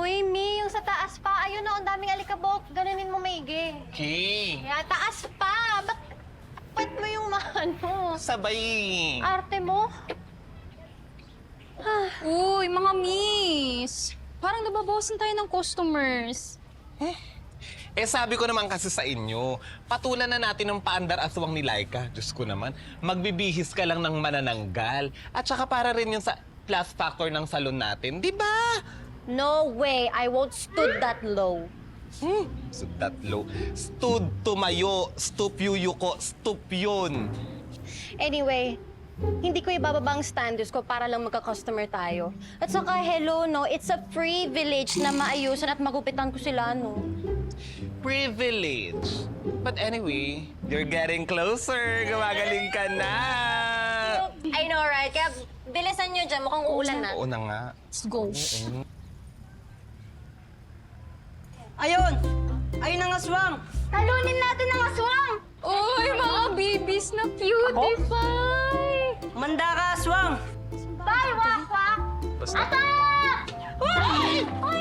Uy, Mi, yung sa taas pa. Ayun na, ang daming alikabok. Ganunin mo maigi. Okay. Kaya taas pa. Ba't mo yung ano? Sabay. Arte mo? Uy, mga miss. Parang nababawasan tayo ng customers. Sabi ko naman kasi sa inyo, patulan na natin ng paandar aswang ni Laika. Diyos ko naman, magbibihis ka lang ng manananggal. At saka para rin yun sa plus factor ng salon natin, di ba? No way. I won't stood that low. So that low. Stood tumayo, stoop yuyuko, stoop yun. Anyway, hindi ko ibababa ang standards ko para lang magka-customer tayo. At saka, hello, no? It's a privilege na maayusan at magupitan ko sila, no? Privilege. But anyway, you're getting closer. Gumagaling ka na. I know, right? Kaya bilisan nyo dyan. Mukhang uulan na. Oo na nga. Let's go. Ayun! Ayun ang aswang! Talunin natin ang aswang! Uy, mga babies na beautify! Manda ka, aswang! Bye, wakwak! Atak! Hoy,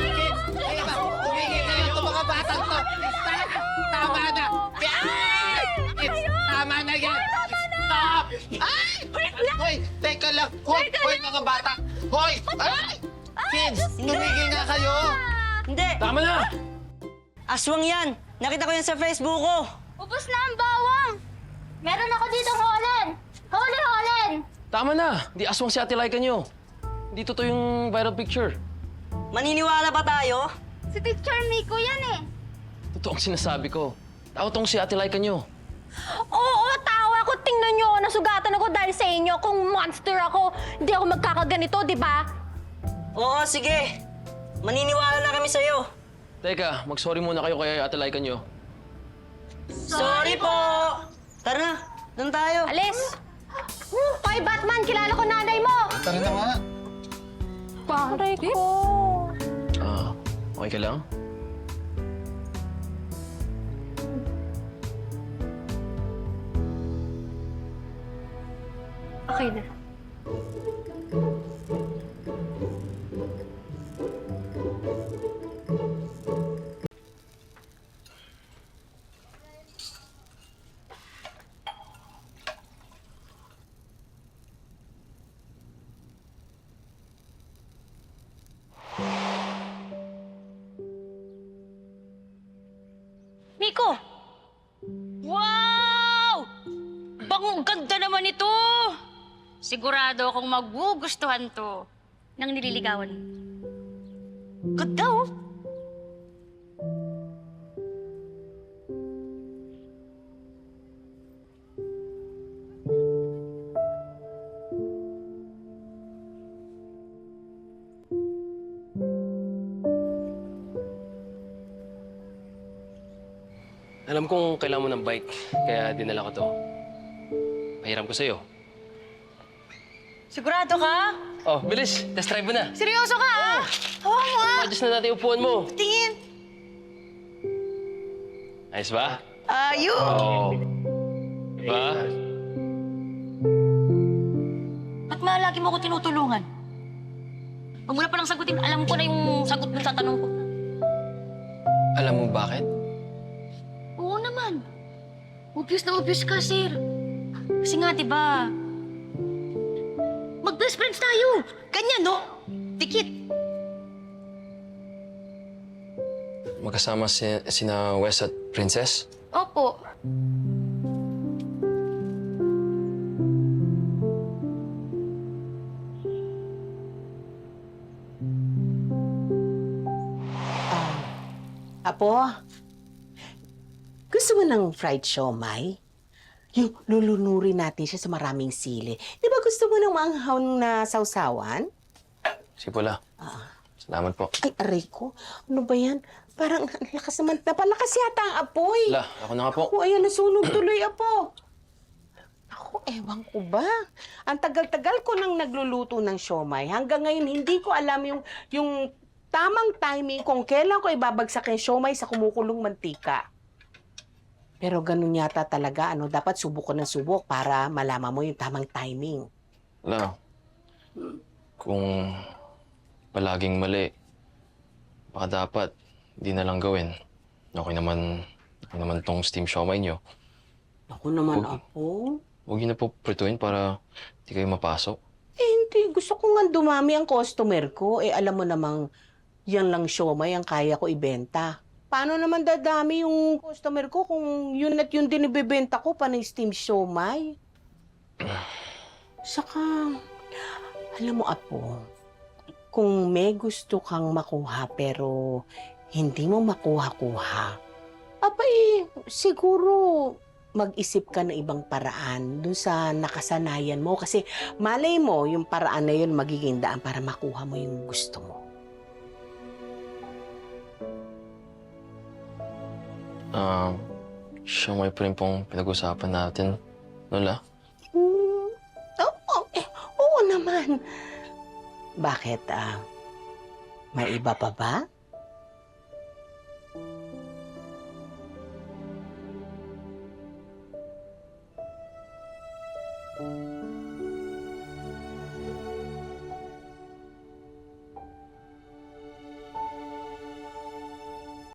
kids! Kaya ba? Tumigil kayo itong mga batang to! Stop! Tama na! Ay! Kids, tama na yan! Stop! Ay! Hoy, teka lang! Hoy, mga bata! Hoy! Ay! Kids, tumigil nga kayo! Hindi! Tama na! Aswang yan! Nakita ko yan sa Facebook ko! Ubus na ang bawang! Meron ako dito holen! Holen! Tama na! Di aswang si Ate Laika nyo. Hindi totoo yung viral picture. Maniniwala ba tayo? Si Teacher Miko yan eh! Totoo ang sinasabi ko. Tao tong si Ate Laika nyo. Oo, tawa ko. Tingnan nyo, nasugatan ako dahil sa inyo. Kung monster ako, hindi ako magkakaganito, di ba? Oo, sige! Maniniwala na kami sa'yo! Teka, mag-sorry muna kayo kay Ate Laika nyo. Sorry po! Tara na! Doon tayo! Alis! Hoy, Batman! Kilala ko nanay mo! Tara na nga. Paray ko. Okay ka lang? Okay na. Miko! Wow! Bangong ganda naman ito! Sigurado akong magugustuhan to ng nililigawan mo. Ganda oh! Alam kong kailangan mo ng bike, kaya dinala ko to. Pahiram ko sa'yo. Sigurado ka? Oh, bilis! Test drive mo na! Seryoso ka, ah? Hawa mo, ah! Adjust na natin yung upuan mo. Tingin! Ayos ba? Ayun! Oo. Diba? Ba't nga lagi mo ko tinutulungan? Huwag mo na palang sagutin. Alam ko na yung sagot dun sa tanong ko. Alam mo bakit? Oo naman. Obvious na obvious ka, sir. Kasi nga, diba, mag-best friends tayo. Ganyan, no? Dikit. Magkasama sina Wes at Princess? Opo. Apo, gusto mo ng fried siomay? Yung lulunurin natin siya sa maraming sili. Di ba gusto mo ng maanghaw na sausawan? Sipula. Salamat po. Ay, aray ko. Ano ba yan? Parang ang lakas naman. Napalakas yata ang apoy. La, ako na nga po. Ako, ayan, nasunog tuloy, Apo. Ako, ewan ko ba? Ang tagal-tagal ko nang nagluluto ng siomay. Hanggang ngayon, hindi ko alam yung tamang timing kung kailan ko ibabagsak yung siomay sa kumukulong mantika. Pero ganun yata talaga, dapat subok ko ng subok para malaman mo yung tamang timing. La, kung palaging mali, baka dapat di na lang gawin. Okay naman tong steam siomai nyo. Ako naman, Okay. Apo. Huwag yun na po prituin para di kayo mapasok. Hindi, gusto ko nga dumami ang customer ko. Alam mo namang yan lang siomay ang kaya ko ibenta. Paano naman dadami yung customer ko kung yun at yun din ibebenta ko, panay steam siomay? Saka, alam mo, Apo, kung may gusto kang makuha pero hindi mo makuha-kuha, siguro mag-isip ka ng ibang paraan dun sa nakasanayan mo. Kasi malay mo, yung paraan na yun magiging daan para makuha mo yung gusto mo. Siomai pa rin pong pinag-usapan natin, Lola. Oo naman. Bakit, may iba pa ba?